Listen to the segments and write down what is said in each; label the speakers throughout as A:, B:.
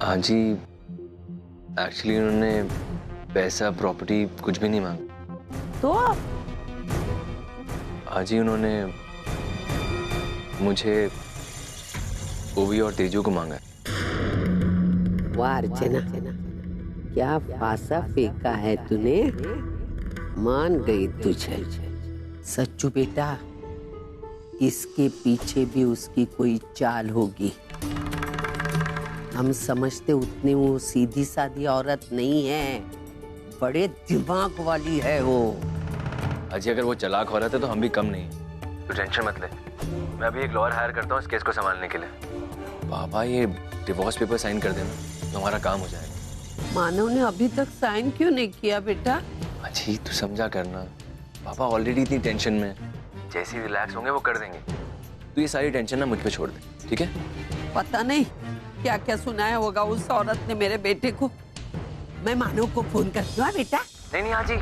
A: हाँ जी, एक्चुअली उन्होंने पैसा प्रॉपर्टी कुछ भी नहीं मांगा।
B: तो
A: हाँ जी, उन्होंने मुझे, ओवी और तेजू को मांगा।
B: वाह अर्चना, क्या फासा फेंका है तूने। मान गई तुझे। सच्चू बेटा, इसके पीछे भी उसकी कोई चाल होगी। हम समझते उतनी वो सीधी सादी औरत नहीं है, बड़े दिमाग वाली है वो।
A: अजी अगर वो चालाक हो रहा था तो हम भी कम नहीं। तो टेंशन मत ले, मैं अभी एक लॉयर हायर करता हूँ इस केस को संभालने के लिए। पापा ये डिवोर्स पेपर साइन कर देना तो हमारा काम हो जाएगा।
B: मानव ने अभी तक साइन क्यों नहीं किया बेटा?
A: अजी तू समझा करना, पापा ऑलरेडी इतनी टेंशन में, जैसे ही रिलैक्स होंगे वो कर देंगे। तो ये सारी टेंशन ना मुझ पे छोड़ दे, ठीक है?
B: पता नहीं क्या क्या सुनाया होगा उस औरत ने मेरे बेटे को। मैं मानव को फोन करती हूँ बेटा।
A: नहीं आजी,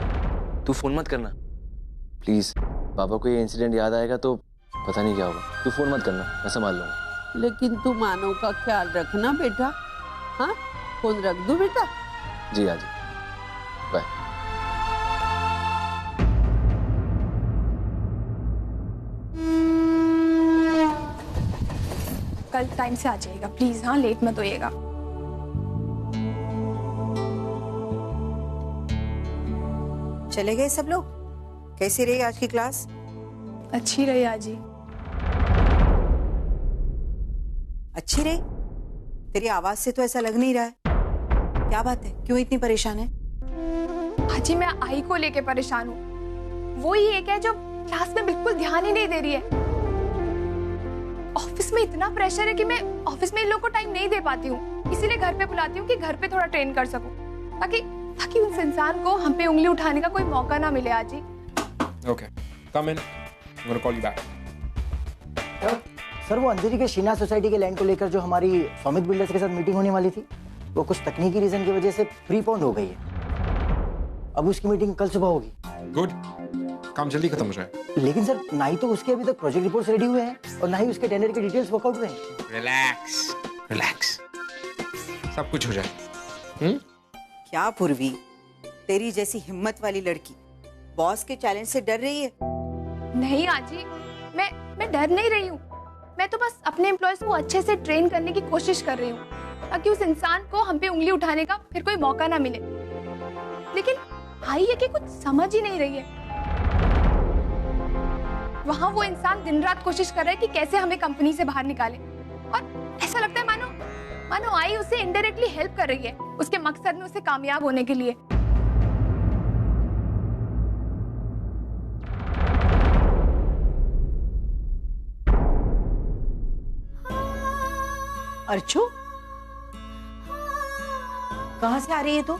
A: तू फोन मत करना प्लीज। पापा को ये इंसिडेंट याद आएगा तो पता नहीं क्या होगा। तू फोन मत करना, मैं संभाल लूंगा।
B: लेकिन तू मानव का ख्याल रखना बेटा। हाँ, फोन रख दूं बेटा?
A: जी आजी, बाय।
C: कल टाइम से आ जाइएगा प्लीज। हाँ, लेट मत होइएगा।
D: चले गए सब लोग? कैसी रही आज की क्लास?
C: अच्छी रही आजी।
D: अच्छी रही? तेरी आवाज से तो ऐसा लग नहीं रहा है। क्या बात है, क्यों इतनी परेशान है?
C: आजी मैं आई को लेके परेशान हूँ। वो ही एक है जो क्लास में बिल्कुल ध्यान ही नहीं दे रही है। ऑफिस में इतना प्रेशर है कि मैं ऑफिस में इन लोगों को टाइम नहीं दे पाती हूँ। इसीलिए घर पे बुलाती हूँ कि घर पे थोड़ा ट्रेन कर सकूं, ताकि उस इंसान को हम पे उंगली उठाने का कोई मौका ना मिले। आजी
E: Okay, come in. I'm going to call you back.
F: Sir वो अंधेरी के शीना सोसाइटी के लैंड को लेकर जो हमारी सौमित बिल्डर्स के साथ मीटिंग होने वाली थी, वो कुछ तकनीकी रीजन की वजह से प्रीपोन्ड हो गई है। अब उसकी मीटिंग कल सुबह होगी।
E: Good. काम जल्दी खत्म हो जाए।
F: लेकिन सर ना ही तो उसके अभी तक प्रोजेक्ट रिपोर्ट्स रेडी हुए हैं और ना ही उसके टेंडर के डिटेल्स वर्कआउट हुए हैं।
E: रिलैक्स। सब कुछ हो जाए।
D: क्या पूर्वी, तेरी जैसी हिम्मत वाली लड़की बॉस के चैलेंज से डर रही है?
C: नहीं आजी, मैं डर नहीं रही हूँ। मैं तो बस अपने एम्प्लॉयज को अच्छे से ट्रेन करने की कोशिश कर रही हूँ, ताकि उस इंसान को हम पे उंगली उठाने का फिर कोई मौका ना मिले। लेकिन आई है कि कुछ समझ ही नहीं रही है। वहाँ वो इंसान दिन रात कोशिश कर रहा है कि कैसे हमें कंपनी से बाहर निकाले, और ऐसा लगता है मानो आई उसे इनडायरेक्टली हेल्प कर रही है उसके मकसद में उसे कामयाब होने के लिए।
D: अर्चो, कहाँ से आ रही है तू?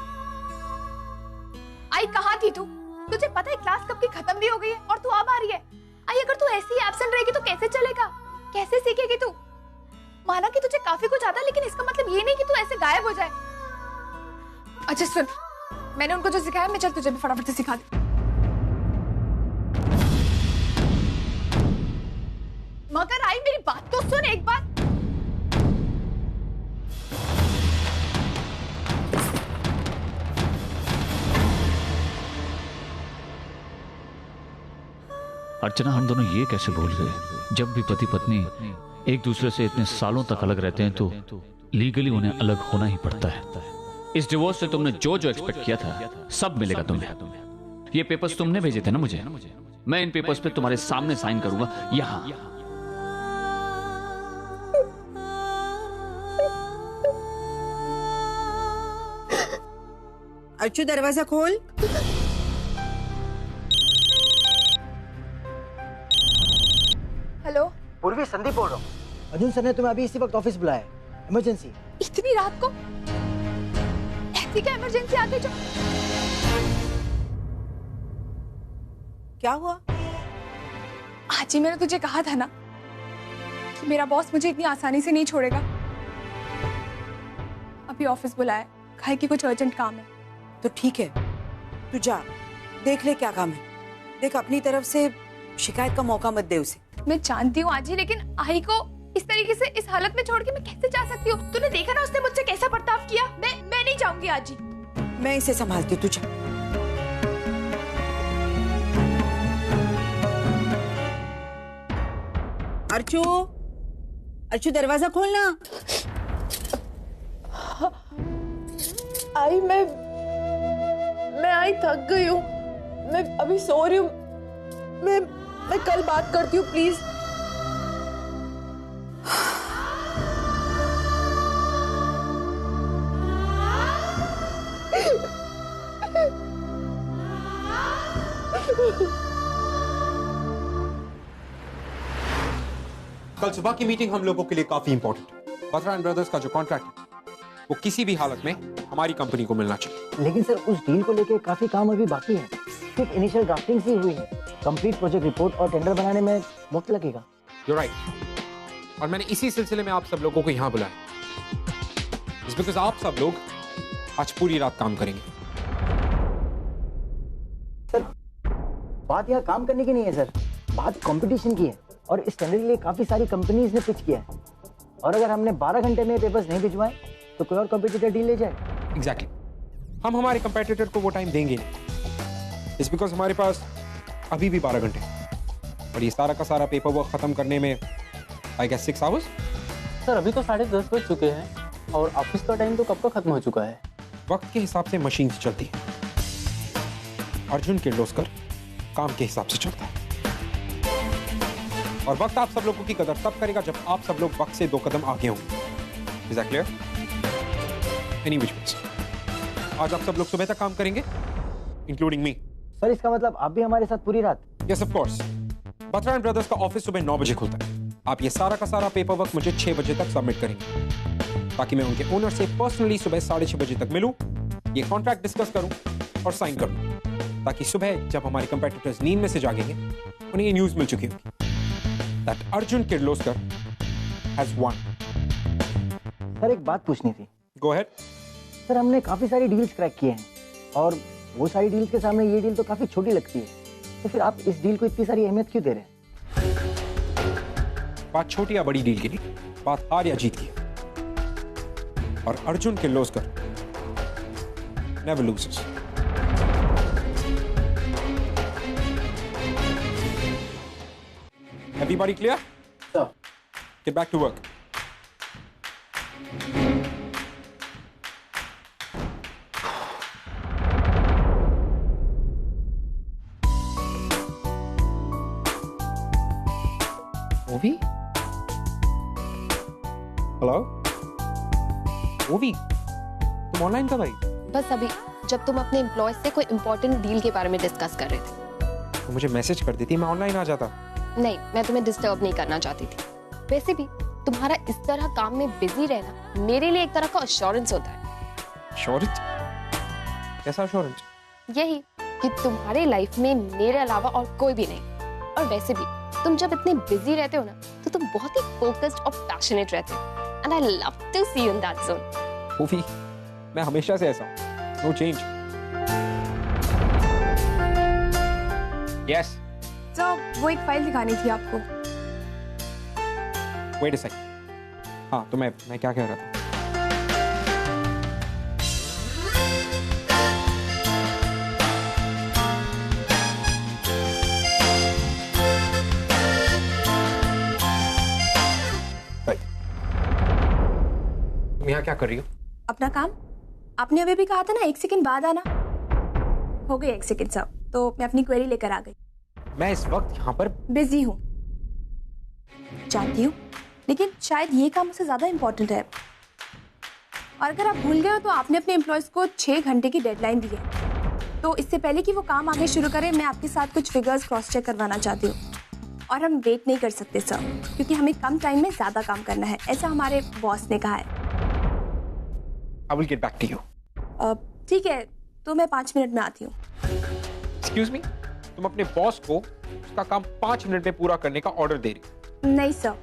C: आई कहाँ थी तू? तुझे पता है क्लास कब की खत्म भी हो गई है और तू अब आ रही है। आई अगर तू ऐसे ही एब्सेंट रहेगी तो कैसे चलेगा? कैसे सीखेगी तू? माना कि तुझे काफी कुछ आता है, लेकिन इसका मतलब ये नहीं कि तू ऐसे गायब हो जाए। अच्छा सुन, मैंने उनको जो सिखाया मैं चल तुझे भी फटाफट से सिखा दूं। मगर आई मेरी बात तो सुन एक बार।
G: अर्चना, हम दोनों ये कैसे भूल गए? जब भी पति पत्नी एक दूसरे से इतने सालों तक अलग रहते हैं तो लीगली उन्हें अलग होना ही पड़ता है। इस डिवोर्स से तुमने जो एक्सपेक्ट किया था सब मिलेगा तुम्हें। ये पेपर्स तुमने भेजे थे ना मुझे। मैं इन पेपर्स पे तुम्हारे सामने साइन करूंगा यहां।
D: अर्चू दरवाजा खोल।
C: हेलो
F: पूर्वी, संदीप बोल रहा हूँ। अर्जुन सर ने तुम्हें अभी इसी वक्त ऑफिस बुलाया है, इमरजेंसी।
C: इतनी रात को ऐसी क्या इमरजेंसी आ गई जो?
D: क्या हुआ?
C: आज ही मैंने तुझे कहा था ना कि मेरा बॉस मुझे इतनी आसानी से नहीं छोड़ेगा। अभी ऑफिस बुलाया, कहा कि कुछ अर्जेंट काम है।
D: तो ठीक है, तू जा, देख ले क्या काम है। देख, अपनी तरफ से शिकायत का मौका मत दे उसे।
C: मैं जानती हूँ आजी, लेकिन आई को इस तरीके से इस हालत में छोड़ के मैं कैसे जा सकती हूँ? तूने देखा ना उसने मुझसे कैसा बर्ताव होगी आज ही।
D: मैं इसे संभालती हूँ, तुझे। अर्चू, अर्चू दरवाजा खोलना।
H: आई मैं आई थक गई हूँ, मैं अभी सो रही हूँ। मैं कल बात करती हूँ प्लीज।
E: कल सुबह की मीटिंग हम लोगों के लिए काफी इंपॉर्टेंट है। बत्रा एंड ब्रदर्स का जो कॉन्ट्रैक्ट है वो किसी भी हालत में हमारी कंपनी को मिलना चाहिए।
F: लेकिन सर उस डील को लेके काफी काम अभी बाकी है, सिर्फ इनिशियल ड्राफ्टिंग ही हुई है। कंप्लीट प्रोजेक्ट रिपोर्ट और टेंडर बनाने में वक्त लगेगा।
E: You're right। और मैंने इसी सिलसिले में आप सब लोगों को यहाँ बुलाया। It's because आप सब लोग आज पूरी रात काम करेंगे।
F: सर बात यहाँ काम करने की नहीं है सर, बात कंपटीशन की है। और इस टेंडर के लिए काफी सारी कंपनीज ने पिच किया है, और अगर हमने 12 घंटे में पेपर्स नहीं भिजवाए तो कोई और कंपटीटर डील ले जाए।
E: Exactly। हम हमारे कंपेटिटर को वो टाइम देंगे नहीं। It's because हमारे पास अभी भी 12 घंटे और ये सारा का सारा पेपर वर्क खत्म करने में I guess 6 hours।
I: सर अभी तो 10:30 बज चुके हैं और ऑफिस का टाइम तो कब का खत्म हो चुका है।
E: वक्त के हिसाब से मशीन चलती है। अर्जुन किर्लोस्कर काम के हिसाब से चलता है, और वक्त आप सब लोगों की कदर तब करेगा जब आप सब लोग वक्त से 2 कदम आगे होंगे। Is that clear? Any which ways। आज आप सब लोग सुबह तक काम करेंगे, इंक्लूडिंग मी।
F: सर इसका मतलब आप भी हमारे साथ पूरी रात?
E: Yes, of course। Batra and brothers का ऑफिस सुबह 9 बजे खुलता है। आप ये सारा का सारा पेपर वर्क मुझे 6 बजे तक सबमिट करेंगे, ताकि मैं उनके ओनर से पर्सनली सुबह 6:30 बजे तक मिलूं, ये कॉन्ट्रैक्ट डिस्कस करूं और साइन करूं, ताकि सुबह जब हमारे कंपेटिटर्स नींद में से जागेंगे उन्हें ये न्यूज मिल चुकी होगी that Arjun Kirloskar has won।
F: Sir एक बात पूछनी थी।
E: Go ahead।
F: सर हमने काफी सारी डील्स क्रैक किए हैं, और वो सारी डील्स के सामने ये डील तो काफी छोटी लगती है, तो फिर आप इस डील को इतनी सारी अहमियत क्यों दे रहे हैं?
E: बात छोटी या बड़ी डील की नहीं, बात हार या जीत की है। और Arjun Kirloskar never loses। Everybody clear?
I: Sir।
E: Get back to work। Ovi? Hello? Ovi? तुम ऑनलाइन कब आई?
J: बस अभी, जब तुम अपने एम्प्लॉय से कोई इम्पोर्टेंट डील के बारे में डिस्कस कर रहे थे।
E: तो मुझे मैसेज कर देती, मैं ऑनलाइन आ जाता।
J: नहीं, मैं तुम्हें डिस्टर्ब नहीं करना चाहती थी। वैसे भी तुम्हारा इस तरह काम में बिजी रहना मेरे लिए एक तरह का अश्योरेंस होता है।
E: Assurance? कैसा अश्योरेंस?
J: यही कि तुम्हारे लाइफ में मेरे अलावा और कोई भी नहीं। और वैसे भी तुम जब इतने बिजी रहते हो ना, तो तुम बहुत ही फोकस्ड और पैशनेट रहते हो, and I love to see you in that zone.
E: ओवी, मैं हमेशा से ऐसा हूं, नो चेंज। यस।
C: तो वो एक फाइल दिखानी थी आपको।
E: Wait a second. हाँ, तो मैं क्या कह रहा था? तुम यहाँ क्या कर रही हो?
C: अपना काम। आपने अभी भी कहा था ना 1 सेकंड बाद आना। हो गई 1 सेकंड साहब, तो मैं अपनी क्वेरी लेकर आ गई।
E: मैं इस वक्त यहाँ पर
C: बिजी हूँ, जानती हूँ, लेकिन शायद ये काम मुझसे ज्यादा इम्पोर्टेंट है। और अगर आप भूल गए हो तो आपने अपने एम्प्लॉयज को 6 घंटे की डेडलाइन दी है। तो इससे पहले कि वो काम आगे शुरू करें, मैं आपके साथ कुछ फिगर्स क्रॉस चेक करवाना चाहती हूँ। और हम वेट नहीं कर सकते सर, क्योंकि हमें कम टाइम में ज्यादा काम करना है, ऐसा हमारे बॉस ने कहा है।
E: I will get back to you।
C: ठीक है, तो मैं 5 मिनट में आती हूँ।
E: Excuse me? तुम अपने बॉस को उसका काम 5 मिनट में पूरा करने का ऑर्डर दे रही हो?
C: नहीं सर,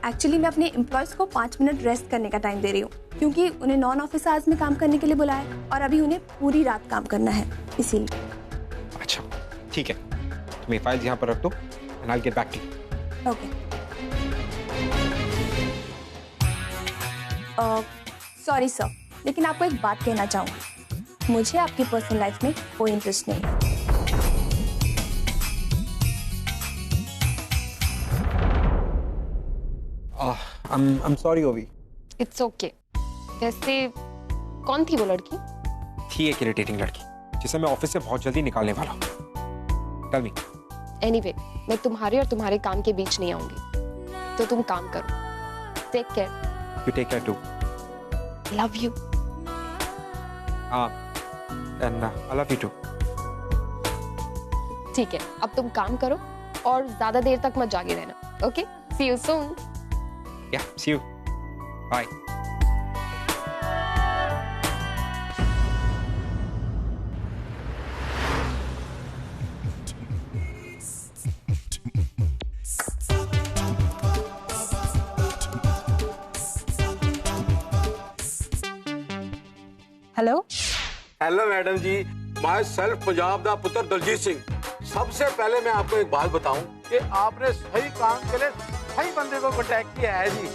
C: एक्चुअली मैं अपने एम्प्लॉयज को 5 मिनट रेस्ट करने का टाइम दे रही हूँ, क्योंकि उन्हें नॉन ऑफिस आवर्स में काम करने के लिए बुलाया है और अभी उन्हें पूरी रात काम करना है, इसीलिए।
E: अच्छा, ठीक है, तुम ये फाइल यहाँ पर रख दो and I'll get back to you।
C: Okay. Sorry sir, लेकिन आपको एक बात कहना चाहूंगी, मुझे आपकी पर्सनल लाइफ में कोई इंटरेस्ट नहीं है।
E: I'm sorry, ओवी।
J: It's okay. वैसे कौन थी वो लड़की?
E: थी एक इरिटेटिंग लड़की जिसे मैं ऑफिस से बहुत जल्दी निकालने वाला हूँ। Tell me।
J: एनीवे, मैं तुम्हारे और तुम्हारे काम के बीच नहीं आऊंगी, तो तुम काम करो। Take care.
E: You take care too।
J: Love you.
E: And I love you too।
J: ठीक है, अब तुम काम करो और ज्यादा देर तक मत जागे रहना। Okay, see you soon.
E: Yeah, see you। Bye।
D: Hello
K: hello madam ji, myself Punjab दा पुत्र दलजीत सिंह। सबसे पहले मैं आपको एक बात बताऊं कि आपने सही काम के लिए सही बंदे को कांटेक्ट किया है जी।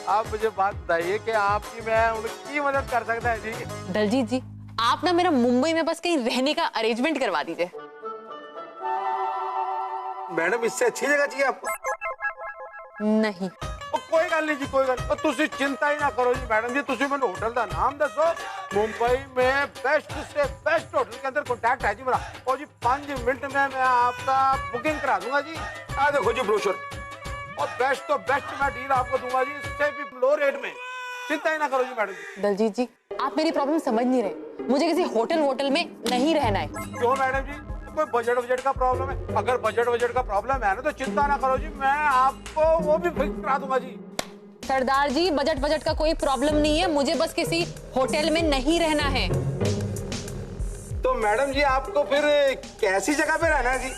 K: आप मुझे बात बताइए कि आपकी मैं उनकी मदद कर सकता है जी।
H: दलजीत जी, आप ना मेरा मुंबई में बस कहीं रहने का अरेंजमेंट करवा दीजिए।
K: मैडम, इससे अच्छी जगह चाहिए आपको?
H: नहीं।
K: कोई गल नहीं जी, कोई गल। तुसी चिंता ही ना करो जी मैडम जी, तुसी मैंने होटल का नाम दसो। मुंबई में बेस्ट से बेस्ट होटल के अंदर कांटेक्ट है जी मेरा, और जी 5 मिनट में मैं आपका बुकिंग करा दूंगा जी। आ देखो जी ब्रोशर, और बेस्ट तो बेस्ट मैं डील आपको दूंगा जी, इससे भी लो रेट में। चिंता ही ना करो जी मैडम जी।
H: दलजीत जी, आप मेरी प्रॉब्लम समझ नहीं रहे। मुझे किसी होटल में नहीं रहना है।
K: क्यों मैडम जी, कोई बजट का प्रॉब्लम है? अगर बजट का प्रॉब्लम है ना तो चिंता ना करो जी, मैं आपको वो भी फिक्स करा दूंगा जी।
H: सरदार जी, बजट का कोई प्रॉब्लम नहीं है, मुझे बस किसी होटल में नहीं रहना है।
K: तो मैडम जी, आपको फिर कैसी जगह पे रहना है जी?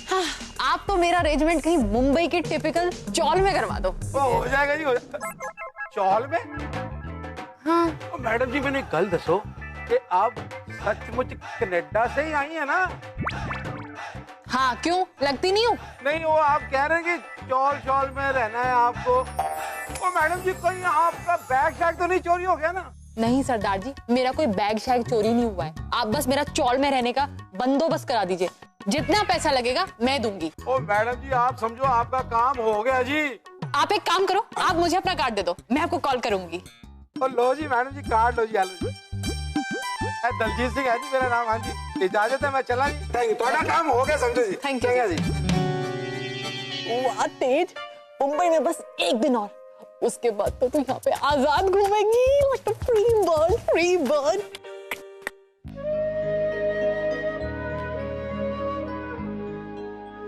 H: हाँ, आप तो मेरा अरेंजमेंट कहीं मुंबई के टिपिकल चौल में करवा दो।
K: हो जाएगा जी, हो जाएगा। चौल में?
H: हाँ।
K: तो मैडम जी, मैंने एक गल दसो कि आप सचमुच कनाडा से ही आई है ना?
H: हाँ, क्यों लगती नहीं हूँ?
K: नहीं, वो आप कह रहे हैं कि चौल में रहना है आपको। ओ मैडम जी, कोई आपका बैग शैग तो नहीं चोरी हो गया ना?
H: नहीं सरदार जी, मेरा कोई बैग शैग चोरी नहीं हुआ है। आप बस मेरा चौल में रहने का बंदोबस्त करा दीजिए, जितना पैसा लगेगा मैं दूंगी।
K: ओ मैडम जी, आप समझो आपका काम हो गया जी।
H: आप एक काम करो, आप मुझे अपना कार्ड दे दो, मैं आपको कॉल करूंगी।
K: लो जी मैडम जी, कार्ड लो जी। आलो जी, दलजीत सिंह है जी मेरा नाम। हाँ जी, इजाजत है, मैं चला जी। थैंक यू, तुम्हारा काम हो गया समझो जी।
H: थैंक यू जी। वाह तेज, मुंबई में बस एक दिन और, उसके बाद तो तू यहाँ पे आजाद घूमेंगी। What a free bird, free bird।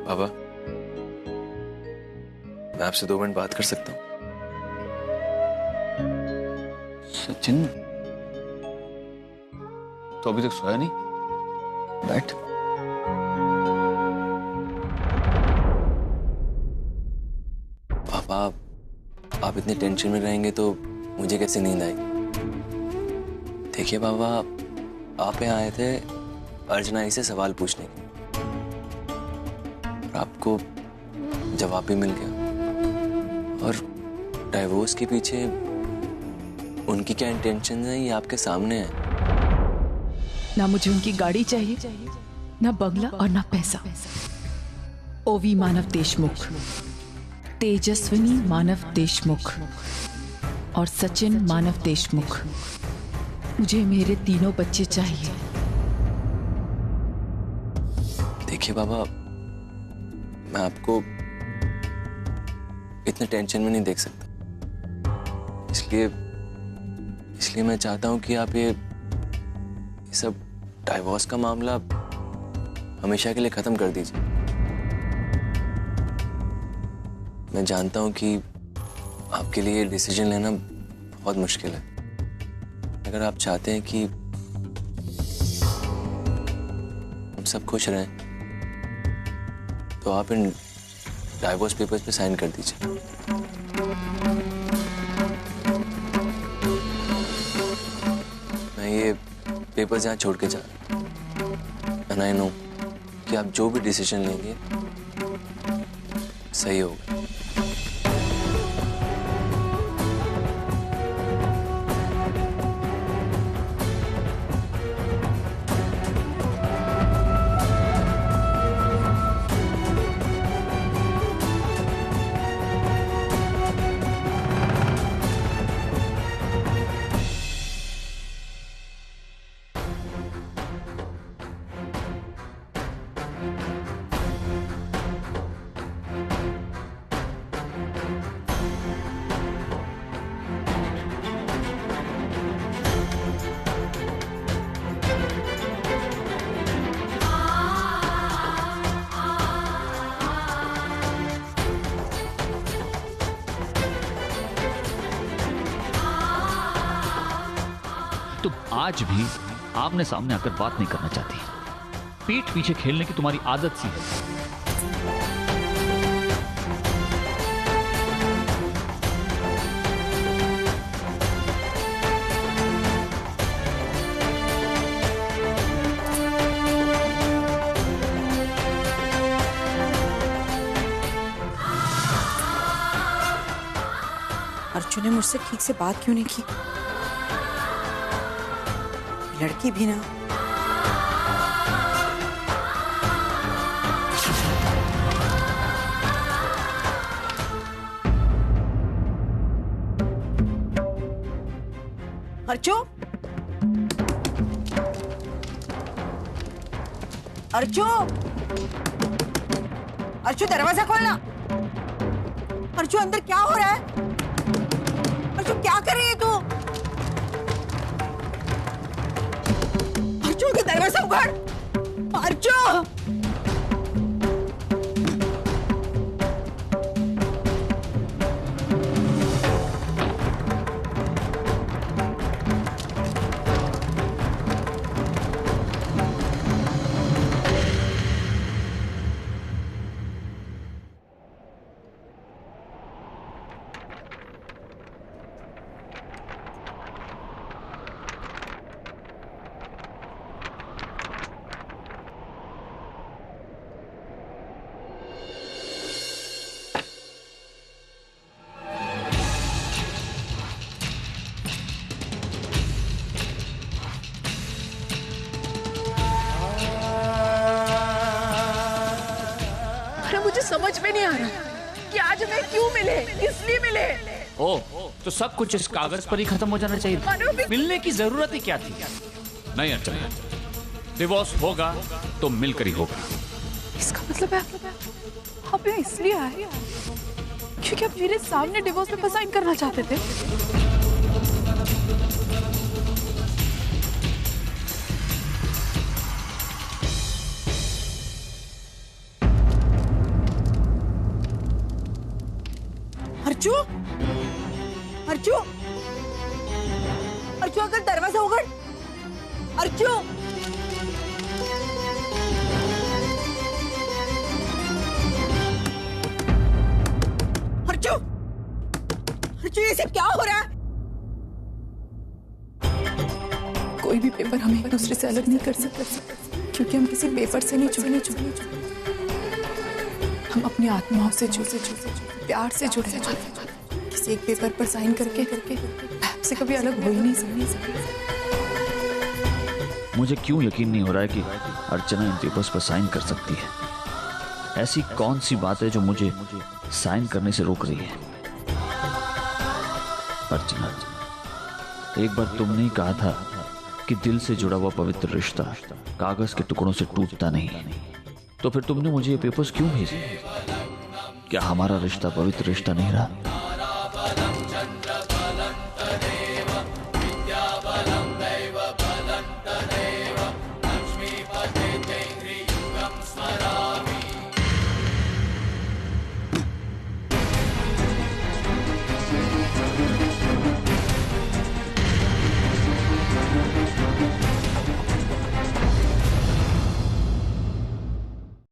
A: बाबा, मैं आपसे 2 मिनट बात कर सकता हूँ?
G: सचिन, तो अभी तक सोया नहीं? बैठ।
A: पापा, आप इतनी टेंशन में रहेंगे तो मुझे कैसे नींद आएगी? देखिए बाबा, आप यहाँ आए थे अर्चना से सवाल पूछने के, और आपको जवाब भी मिल गया। और डाइवोर्स के पीछे उनकी क्या इंटेंशन है ये आपके सामने है।
L: ना मुझे उनकी गाड़ी चाहिए, ना बंगला और ना पैसा। ओवी मानव देशमुख, तेजस्विनी मानव देशमुख और सचिन मानव देशमुख, मुझे मेरे 3 बच्चे चाहिए।
A: देखिए बाबा, मैं आपको इतने टेंशन में नहीं देख सकता, इसलिए मैं चाहता हूं कि आप ये सब डाइवोर्स का मामला हमेशा के लिए खत्म कर दीजिए। मैं जानता हूं कि आपके लिए डिसीजन लेना बहुत मुश्किल है। अगर आप चाहते हैं कि हम सब खुश रहें तो आप इन डाइवोर्स पेपर्स पे साइन कर दीजिए। मैं ये पेपर्स यहाँ छोड़ के जा रहा हूँ। एंड आई नो कि आप जो भी डिसीजन लेंगे सही होगा।
G: तुम आज भी आमने सामने आकर बात नहीं करना चाहती। पीठ पीछे खेलने की तुम्हारी आदत सी है।
D: अर्जुन ने मुझसे ठीक से बात क्यों नहीं की? लड़की भी ना। अर्जु, अर्जु, अर्जु दरवाजा खोलना। अर्जु अंदर क्या हो रहा है? अर्जु क्या कर रही है तू? अर्जु का दरवाजा उघाड़। अर्जु
L: मुझे समझ में नहीं आ रहा कि आज हमें क्यों मिले, किस लिए मिले।
G: ओ, तो सब कुछ इस कागज पर ही खत्म हो जाना चाहिए। मिलने की जरूरत ही क्या थी? नहीं अर्चना, डिवोर्स होगा तो मिलकर ही होगा।
L: इसका मतलब है आप यहाँ इसलिए आए क्योंकि आप मेरे सामने डिवोर्स पेपर साइन करना चाहते थे?
D: अर्जु, अर्जु, अर्जु अगर दरवाजा उघड़। अर्जु, अर्जु, अर्जु ये सब क्या हो रहा है?
L: कोई भी पेपर हमें एक दूसरे से अलग नहीं कर सकते क्योंकि हम किसी पेपर से नहीं जुड़े। हम अपनी आत्माओं से जुड़े, प्यार से जुड़े। किसी एक पेपर पर साइन करके आपसे कभी अलग हो ही नहीं सकते।
G: मुझे क्यों यकीन नहीं हो रहा है कि अर्चना इन पेपर्स पर साइन कर सकती है। ऐसी कौन सी बात है जो मुझे साइन करने से रोक रही है? अर्चना, एक बार तुमने ही कहा था कि दिल से जुड़ा हुआ पवित्र रिश्ता कागज के टुकड़ों से टूटता नहीं। तो फिर तुमने मुझे ये पेपर्स क्यों भेजे? क्या हमारा रिश्ता पवित्र रिश्ता नहीं रहा?